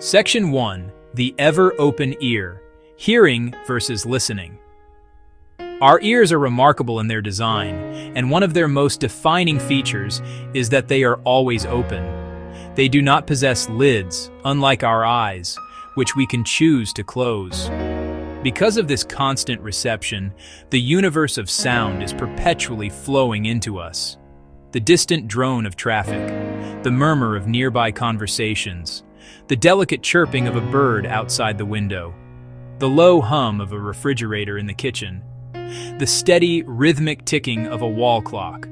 Section 1. The Ever-Open Ear. Hearing versus listening. Our ears are remarkable in their design, and one of their most defining features is that they are always open. They do not possess lids, unlike our eyes, which we can choose to close. Because of this constant reception, the universe of sound is perpetually flowing into us. The distant drone of traffic, the murmur of nearby conversations, the delicate chirping of a bird outside the window, the low hum of a refrigerator in the kitchen, the steady, rhythmic ticking of a wall clock.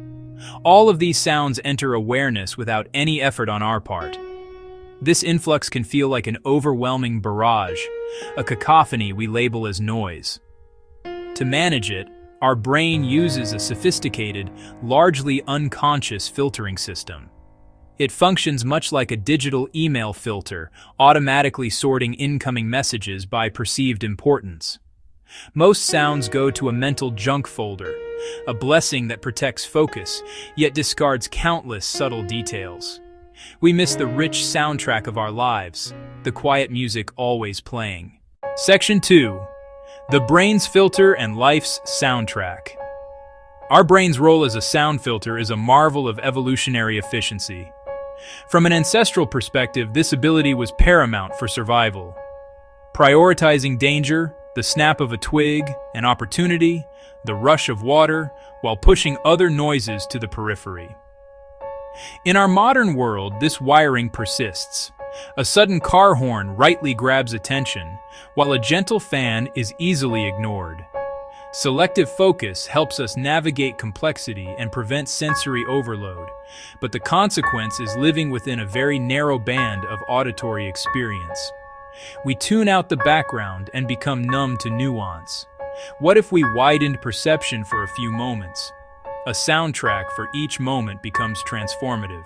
All of these sounds enter awareness without any effort on our part. This influx can feel like an overwhelming barrage, a cacophony we label as noise. To manage it, our brain uses a sophisticated, largely unconscious filtering system. It functions much like a digital email filter, automatically sorting incoming messages by perceived importance. Most sounds go to a mental junk folder, a blessing that protects focus, yet discards countless subtle details. We miss the rich soundtrack of our lives, the quiet music always playing. Section 2. The brain's filter and life's soundtrack. Our brain's role as a sound filter is a marvel of evolutionary efficiency. From an ancestral perspective, this ability was paramount for survival. Prioritizing danger, the snap of a twig, an opportunity, the rush of water, while pushing other noises to the periphery. In our modern world, this wiring persists. A sudden car horn rightly grabs attention, while a gentle fan is easily ignored. Selective focus helps us navigate complexity and prevent sensory overload, but the consequence is living within a very narrow band of auditory experience. We tune out the background and become numb to nuance. What if we widened perception for a few moments? A soundtrack for each moment becomes transformative.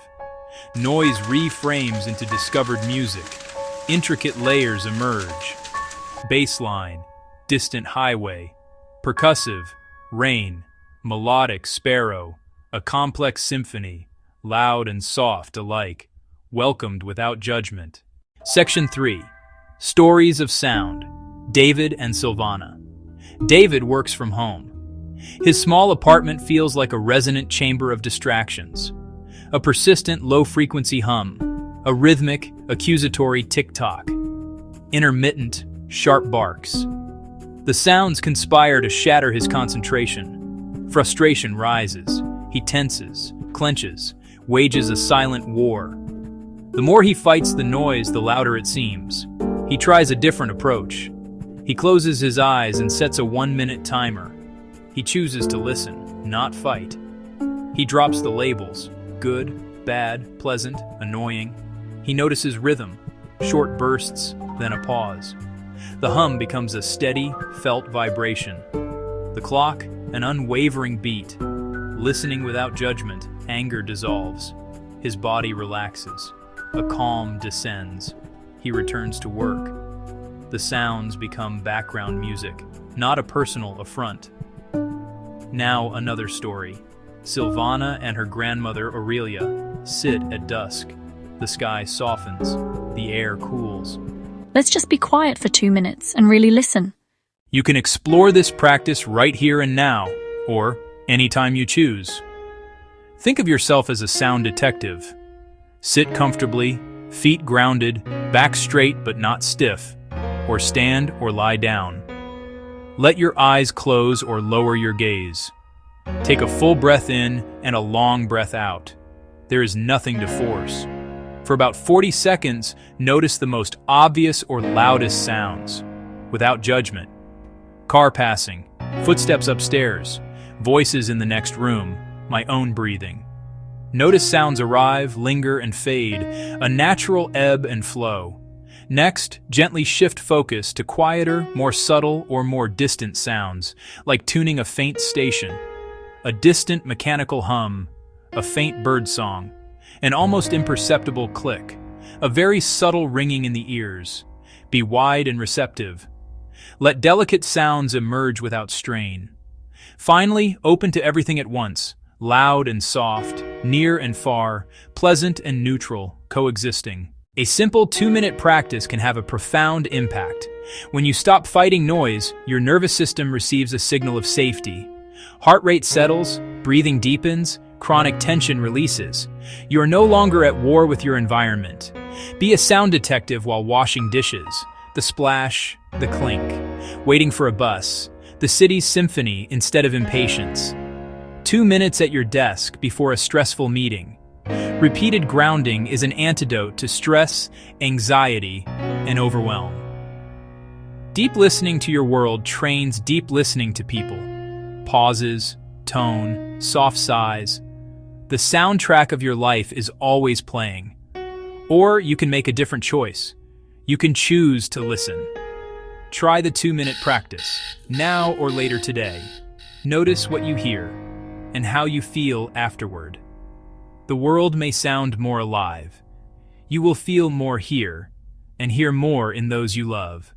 Noise reframes into discovered music. Intricate layers emerge. Bassline, distant highway, percussive, rain, melodic sparrow, a complex symphony, loud and soft alike, welcomed without judgment. Section 3. Stories of Sound. David and Silvana. David works from home. His small apartment feels like a resonant chamber of distractions. A persistent low-frequency hum, a rhythmic, accusatory tick-tock, intermittent, sharp barks. The sounds conspire to shatter his concentration. Frustration rises. He tenses, clenches, wages a silent war. The more he fights the noise, the louder it seems. He tries a different approach. He closes his eyes and sets a 1-minute timer. He chooses to listen, not fight. He drops the labels: good, bad, pleasant, annoying. He notices rhythm, short bursts, then a pause. The hum becomes a steady, felt vibration. The clock, an unwavering beat. Listening without judgment, anger dissolves. His body relaxes. A calm descends. He returns to work. The sounds become background music, not a personal affront. Now another story. Silvana and her grandmother Aurelia sit at dusk. The sky softens. The air cools. Let's just be quiet for 2 minutes and really listen. You can explore this practice right here and now, or anytime you choose. Think of yourself as a sound detective. Sit comfortably, feet grounded, back straight but not stiff, or stand or lie down. Let your eyes close or lower your gaze. Take a full breath in and a long breath out. There is nothing to force. For about 40 seconds, notice the most obvious or loudest sounds, without judgment. Car passing, footsteps upstairs, voices in the next room, my own breathing. Notice sounds arrive, linger, and fade, a natural ebb and flow. Next, gently shift focus to quieter, more subtle, or more distant sounds, like tuning a faint station. A distant mechanical hum, a faint bird song, an almost imperceptible click, a very subtle ringing in the ears. Be wide and receptive. Let delicate sounds emerge without strain. Finally, open to everything at once, loud and soft, near and far, pleasant and neutral, coexisting. A simple 2-minute practice can have a profound impact. When you stop fighting noise, your nervous system receives a signal of safety. Heart rate settles, breathing deepens, chronic tension releases. You are no longer at war with your environment. Be a sound detective while washing dishes. The splash, the clink, waiting for a bus, the city's symphony instead of impatience. 2 minutes at your desk before a stressful meeting. Repeated grounding is an antidote to stress, anxiety, and overwhelm. Deep listening to your world trains deep listening to people. Pauses, tone, soft sighs. The soundtrack of your life is always playing. Or you can make a different choice. You can choose to listen. Try the 2-minute practice, now or later today. Notice what you hear and how you feel afterward. The world may sound more alive. You will feel more here and hear more in those you love.